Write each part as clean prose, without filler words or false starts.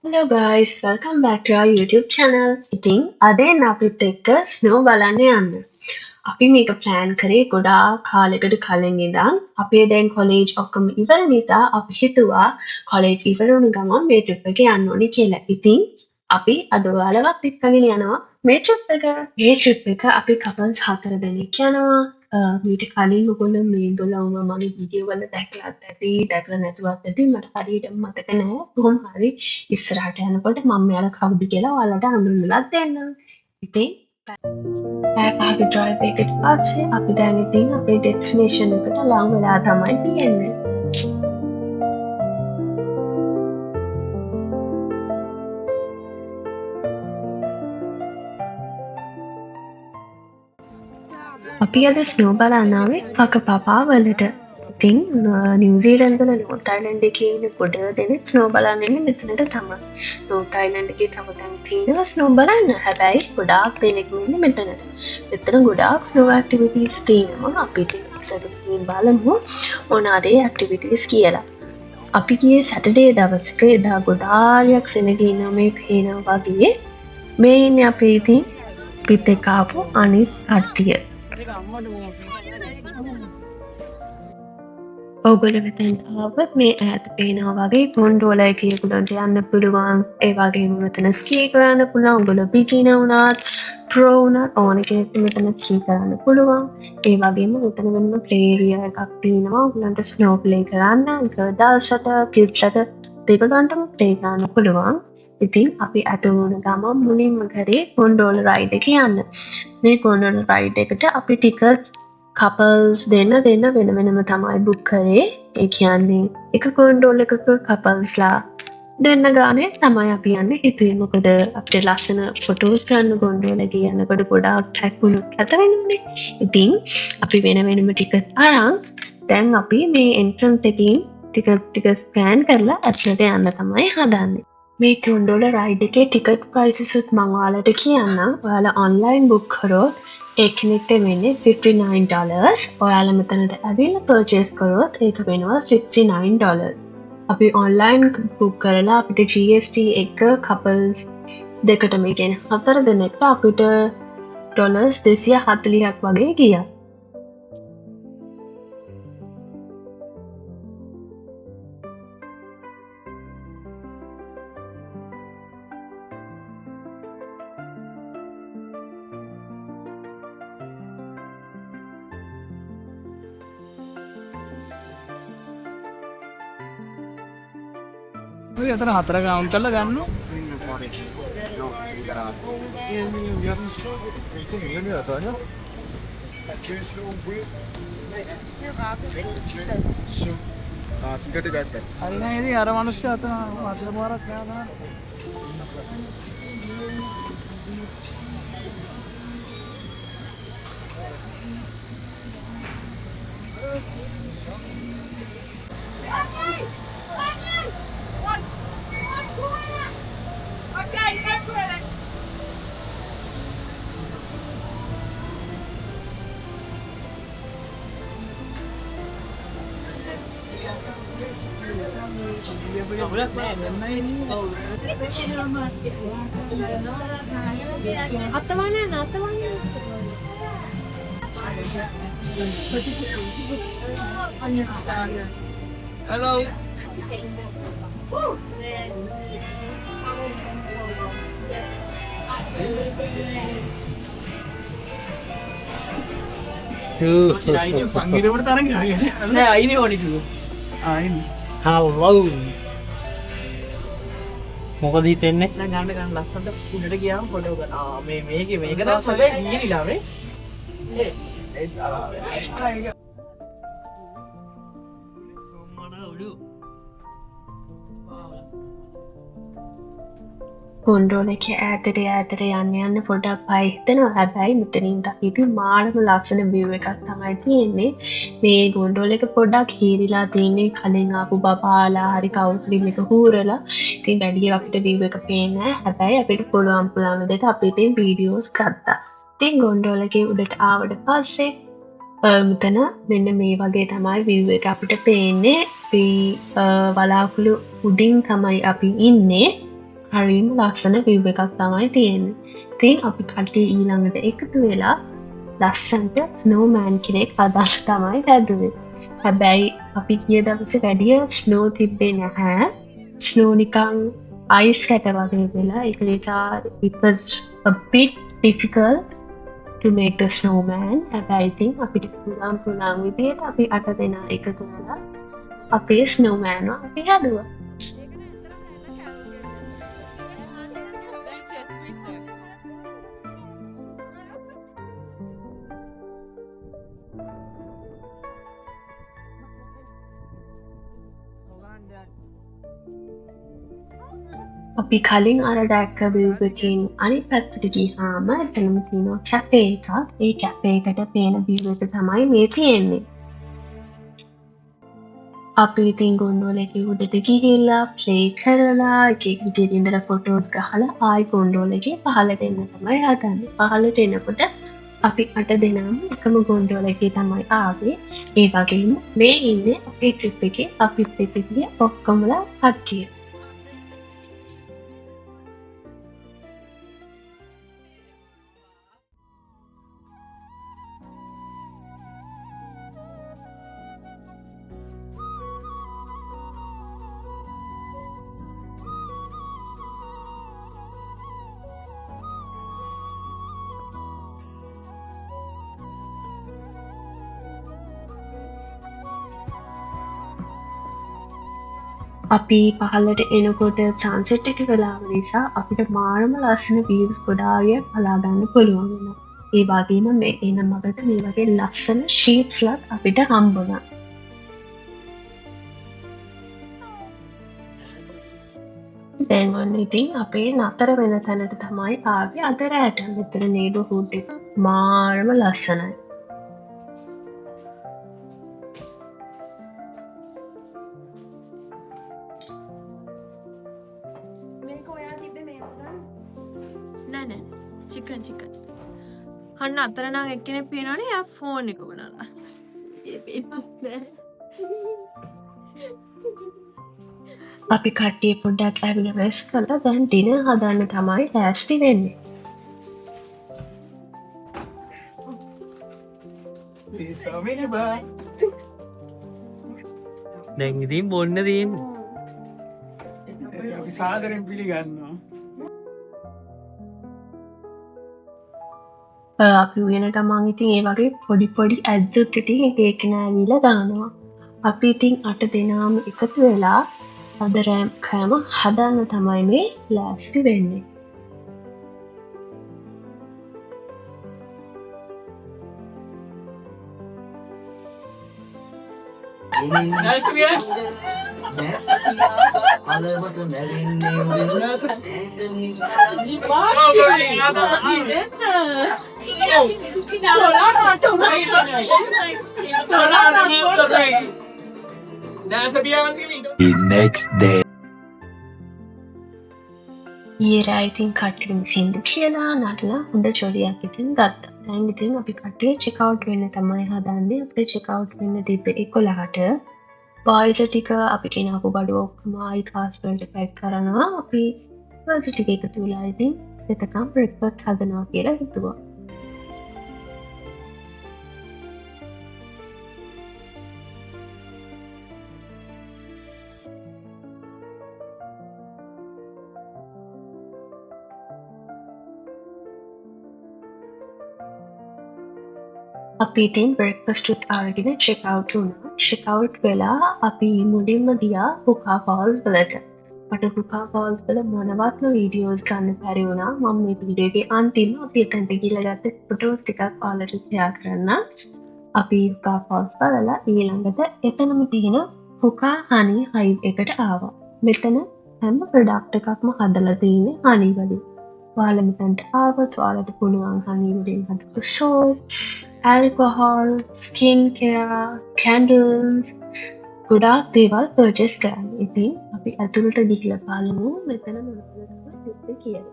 Hello guys, welcome back to our YouTube channel. ඉතින් අද අපිත් එක්ක ස්නෝ බලන්න යන්න. අපි මේක ප්ලෑන් කරේ ගොඩාක් කාලෙකට කලින් ඉඳන්. අපේ දැන් කොලේජ් ඔක්කොම ඉවර නිසා අපි හිතුවා කොලේජ් ඉවර වුණ ගමන් මේ ට්‍රිප් එක යන්න ඕනේ කියලා. ඉතින් අපි අද ඔයාලවත් එක්කගෙන යනවා මේ ට්‍රිප් එක. මේ ට්‍රිප් එක අපි කපල්ස් 4 දෙනෙක් යනවා. මීට කලින් ඔයගොල්ලෝ මේගොල්ලෝම මගේ වීඩියෝ වල දැකලාත් ඇති, දැකලා නැතුවත් ඇති. මට හරියට මතක නැහැ. කොහොම හරි ඉස්සරහට යනකොට මම මෙයාලා කවුද කියලා ඔයාලට හඳුන්වලා දෙන්නම්. ඉතින් පැය පහක ඩ්‍රයිව් එකකට පස්සේ අපි දැන් ඉතින් අපේ ඩෙස්ටිනේෂන් එකට ලං වෙලා තමයි තියෙන්නේ. අපි අද ස්නෝ බලන්න ආවේ වකපපා වලට. ඉතින් නිව්සීලන්ත වල නෝර්ත් අයිලන්ඩ් එකේ ඉන්න ගොඩ දෙනෙක් ස්නෝ බලන්න එන්නේ මෙතනට තමයි. නෝර්ත් අයිලන්ඩ් එකේ තව තැන් තියෙනවා ස්නෝ බලන්න. හැබැයි ගොඩාක් දෙනෙක් ඉන්නේ මෙතනට. මෙතන ගොඩාක් ස්නෝ ඇක්ටිවිටීස් තියෙනවා. අපි ඉතින් බලමු මොනවාද ඒ ඇක්ටිවිටීස් කියලා. අපි ගියේ සැටර්ඩේ දවසක එදා ගොඩාරියක් සෙනග ඉන්නවා මේ පේනවා වගේ. මේ ඉන්නේ අපේ ඉතින් පිට එක්ක ආපු අනිත් කට්ටිය. ඔගොල්ලෝ මෙතෙන් ආවොත් මේ ඈත පේනවා වගේ ගොන්ඩෝලා එකේ උඩට යන්න පුළුවන්. ඒ වගේම මෙතන ස්කී කරන්න පුළුවන්. ඔගොල්ලෝ බිගිනර් වුණත් ප්‍රෝ වුණත් ඕන කෙනෙක්ට මෙතන ස්කී කරන්න පුළුවන්. ඒ වගේම මෙතන වෙනම ප්ලේ ඒරියා එකක් තියෙනවා. ඔයගොල්ලන්ට ස්නෝ ප්ලේ කරන්න. ඒක දවසට කිඩ්ස්ට දෙගොල්ලන්ටම ප්ලේ කරන්න පුළුවන්. ඉතින් අපි අතන වුණ ගමන් මුලින්ම කරේ ගොන්ඩෝලා රයිඩ් එක යන්න. මේ ගොන්ඩෝලා රයිඩ් එකට අපි ටිකට්ස් කපල්ස් දෙන්න වෙන වෙනම තමයි බුක් කරේ. ඒ කියන්නේ එක ගොන්ඩෝල් එකක කපල්ස්ලා දෙන්න ගානේ තමයි අපි යන්නේ. හිතුවේ මොකද අපිට ලස්සන ෆොටෝස් ගන්න ගොන්ඩෝල් එකේ යනකොට ගොඩාක් ට්‍රැක් වුණොත් කත වෙනවනේ. ඉතින් අපි වෙනම ටිකට් අරන් දැන් අපි මේ එන්ට්‍රන්ස් එකකින් ටිකට් ස්කෑන් කරලා ඇතුළට යන්න තමයි හදන්නේ. මේ ගොන්ඩෝලා රයිඩ් එකේ ටිකට් ප්‍රයිසස් උත් මම ඔයාලට කියන්නම්. ඔයාලා ඔන්ලයින් බුක් කරොත් ඒකනෙක්ට වෙන්නේ $59. ඔයාලා මෙතනට ඇවිල්ලා පර්චේස් කරොත් ඒක වෙනවා $69. අපි ඔන්ලයින් බුක් කරලා අපිට GST එක කපල්ස් දෙකටම කියන්නේ 4 දෙනෙක්ට අපිට $240ක් වගේ ගියා. අතන හතර ගාම් කරලා ගන්න හරි නෑ ඉතින් අර මිනිස්සු අතන අතර පාරක් යනවා Hello. සංගීතවට තරම් නෑ අයිනේ ඕනේ කිව්වා. අයිනේ. හව් මොකද හිතෙන්නේ? දැන් ගන්න ලස්සනට උඩට ගියාම ෆොටෝ ගන්න. මේක තමයි සබේ ගියනිලා මේ. ඒ එක්ස්ට්‍රා එක. ගොන්ඩෝල එකේ ඈතට යන්න පොඩක් බය හිතෙනවා. හැබැයි මෙතනින් අපි මානක ලස්සන view එකක් තමයි තියෙන්නේ. මේ ගොන්ඩෝල එක පොඩක් හීරිලා තියෙන්නේ කලින් ආපු බබාලා හරි කවුරුත් මේක හූරලා. ඉතින් වැඩි අපිට view එක පේන්නේ නැහැ. හැබැයි අපිට පුළුවන් විදිහට අපි ඉතින් වීඩියෝස් ගත්තා. ඉතින් ගොන්ඩෝල එකේ උඩට ආවට පස්සේ මෙතන මෙන්න මේ වගේ තමයි view එක අපිට පේන්නේ. වලාකුළු උඩින් තමයි අපි ඉන්නේ. හරිම ලස්සන view එකක් තමයි තියෙන්නේ. ඉතින් අපි කට්ටිය ඊළඟට එකතු වෙලා ලස්සන්ට ස්නෝමෑන් කෙනෙක් හදන්න තමයි හැදුවේ. හැබැයි අපි ගිය දවසේ වැඩිය ස්නෝ තිබ්බේ නැහැ. ස්නෝ නිකන් අයිස් කැට වගේ වෙලා ඒක නිසා it was a bit difficult to make the snowman. හැබැයි ඉතින් අපිට පුළුවන් විදියට අපි 8 දෙනා එකතු වෙලා අපේ ස්නෝමෑන් අපි හැදුවා. අපි කලින් අර දැක්ක view එකකින් අනිත් පැත්තට ගියාම එතනම තියෙනවා කැෆේ එකක්. ඒ කැෆේ එකට පේන view එක තමයි මේ තියෙන්නේ. අපි ඉතින් ගොන්ඩෝලේ උඩට ගිහිල්ලා ප්ලේ කරලා එක විදිහට ඉඳලා ෆොටෝස් ගහලා ආයි ගොන්ඩෝලේ පහළට එන්න තමයි හදන්නේ. පහළට එනකොට අපි 8 දෙනාම එකම ගොන්ඩෝලේ තමයි ආවේ. ඒ වගේම මේ ඉන්නේ අපේ ට්‍රිප් එකේ අපි පිටිගිය ඔක්කොමලා කට්ටිය. අපි පහලට එනකොට සන්සෙට් එක වෙලාව නිසා අපිට මාරම ලස්සන වීව්ස් ගොඩාක් බලාගන්න පුළුවන් වෙනවා. ඒ වගේම මේ එන මගට මේ වගේ ලස්සන ෂීප්ස්ලත් අපිට හම්බුණා. දැන් ඔන්න ඉතින් අපේ නතර වෙන තැනට තමයි ආවේ අද රැට. මෙතන නේබර්හුඩ් එක මාරම ලස්සනයි. නෑ චිකන් අන්න අතරනම් එක්කෙනෙක් පේනවනේ යා ෆෝන් එක වුණා. අපි කට්ටිය පොඩ්ඩක් ඇවිල්ලා රෙස්ට් කරලා දැන් ඩිනර් හදන්න තමයි ලෑස්ති වෙන්නේ. දැන් ඉතින් බොන්න තියෙන්නේ. අපි සාදරයෙන් පිළිගන්නවා. අපි උයන ගමන් ඉතින් ඒ වගේ පොඩි ඇද්දුත් ඉතින් ඒක නෑවිලා දානවා. අපි ඉතින් 8 දෙනාම එකතු වෙලා අද කෑම හදන්න තමයි මේ ලෑස්ති වෙන්නේ. The next day. ඊයේ ඉතින් කට්ටියම සින්දු කියලා නටලා හොඳ ජොලියක් ඉතින් ගත්තා. දැන් ඉතින් අපි කට්ටිය චෙක් අවුට් වෙන්න තමයි හදන්නේ. අපිට චෙක් අවුට් වෙන්න තිබ්බේ 11ට. බායිට ටික අපි කෙනාපු බඩුව ඔක්කොම ආයි කාස් වලට පැක් කරනවා. අපි වර්ජ ටික එකතු වෙලා ඉතින් එතකම් බ්‍රෙක්ෆාස්ට් හදනවා කියලා හිතුවා. අපි ඉතින් බ්‍රෙක්ෆාස්ට් අරගෙන චෙක් අවුට් වුණා. චෙක් අවුට් වෙලා අපි මුලින්ම ගියා හුකා ෆෝල්ස් වලට. මට හුකා ෆෝල්ස් වල මොනවත්ම වීඩියෝස් ගන්න බැරි වුණා. මම මේ වීඩියෝ එකේ අන්තිම අපි එතනට ගිහලා ගත්ත ෆොටෝස් ටිකක් ඔයාලට ෂෙයා කරන්න. අපි හුකා ෆෝල්ස් බලලා ඊළඟට එතනම තියෙන හුකා හනි හයිව් එකට ආවා. මෙතන හැම ප්‍රොඩක්ට් එකක්ම හදලා තියෙන්නේ හනි වලින්. ඔයාලා මෙතනට ආවොත් ඔයාලට පුළුවන් හනි වලින් හදපු සෝප්, alcohol, skincare, candles, ගොඩාක් දේවල් පර්චේස් කරන්න. ඉතින් අපි ඇතුළට ගිහිල්ලා බලමු මෙතන මොනවද තිබ්බේ කියලා.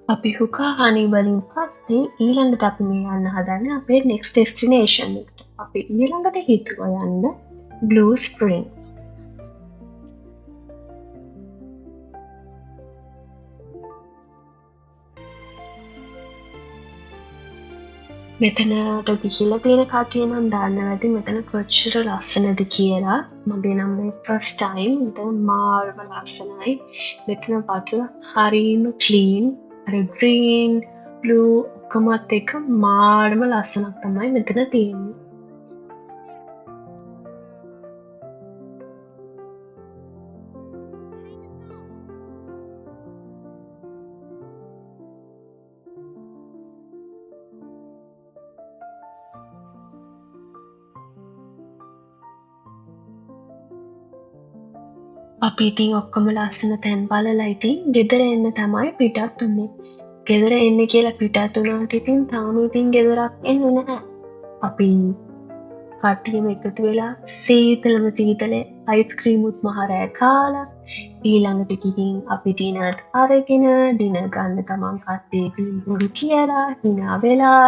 අපි හුකා හනි වලින් පස්සේ ඊළඟට අපි මේ යන්න හදන්නේ අපේ next destination එකට. අපි ඊළඟට හිතුවා යන්න Blue Spring. මෙතනට ගිහිල්ලා තියෙන කට්ටිය නම් දන්නවා ඇති මෙතන කොච්චර ලස්සනද කියලා. මගේ නම් මේ first time. මෙතන මාර්ව ලස්සනයි. මෙතන වතුර හරිම clean. අර green, blue ඔක්කොමත් එක්ක මාර්ම ලස්සනක් තමයි මෙතන තියෙන්නේ. අපි ඉතින් ඔක්කොම ලස්සන තැන් බලලා ඉතින් ගෙදර එන්න තමයි පිටත් උනේ. ගෙදර එන්න කියලා පිටත් වුණාට ඉතින් තාම ඉතින් ගෙදරක් එන්නේ නැහැ. අපි කට්ටියම එකතු වෙලා සීතලම සීතලේ අයිස්ක්‍රීම් උත් මහරෑ කාලා ඊළඟට ඉතින් අපි ඩිනර් අරගෙන ඩිනර් ගන්න ගමන් කට්ටිය ඉතින් බොරු කියලා hina වෙලා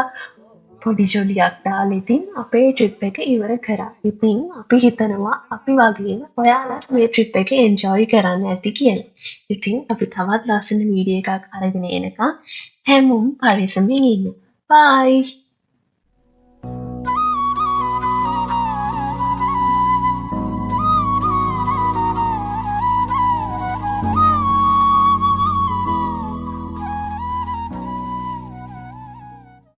පොඩි ජොලියක් දාලා ඉතින් අපේ ට්‍රිප් එක ඉවර කරා. ඉතින් අපි හිතනවා අපි වගේම ඔයාලා මේ ට්‍රිප් එක එන්ජොයි කරන්න ඇති කියලා. ඉතින් අපි තවත් ලස්සන වීඩියෝ එකක් අරගෙන එනකම් හැමෝම පරිස්සමෙන් ඉන්න. බයි.